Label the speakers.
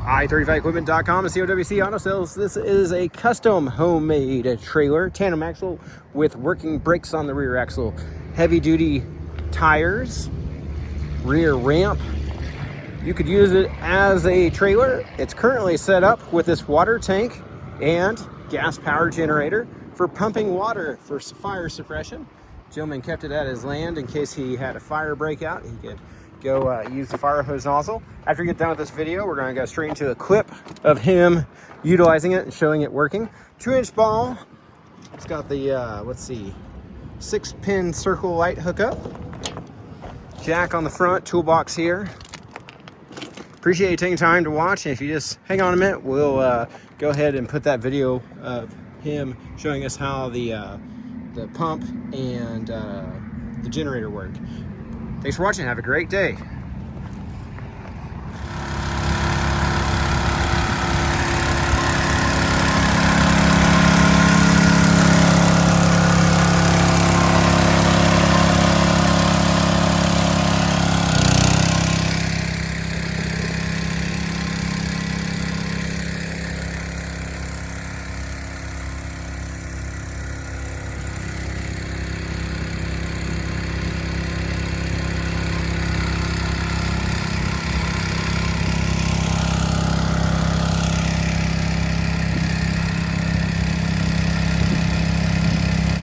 Speaker 1: i35equipment.com and COWC Auto Sales. This is a custom homemade trailer, tandem axle with working brakes on the rear axle, heavy duty tires, rear ramp. You could use it as a trailer. It's currently set up with this water tank and gas power generator for pumping water for fire suppression. Gentleman kept it at his land in case he had a fire breakout. He could go use the fire hose nozzle. After we get done with this video, we're going to go straight into a clip of him utilizing it and showing it working. 2-inch ball. It's got the 6-pin circle light hookup. Jack on the front, toolbox here. Appreciate you taking time to watch. And if you just hang on a minute, we'll go ahead and put that video of him showing us how the pump and the generator work. Thanks for watching. Have a great day.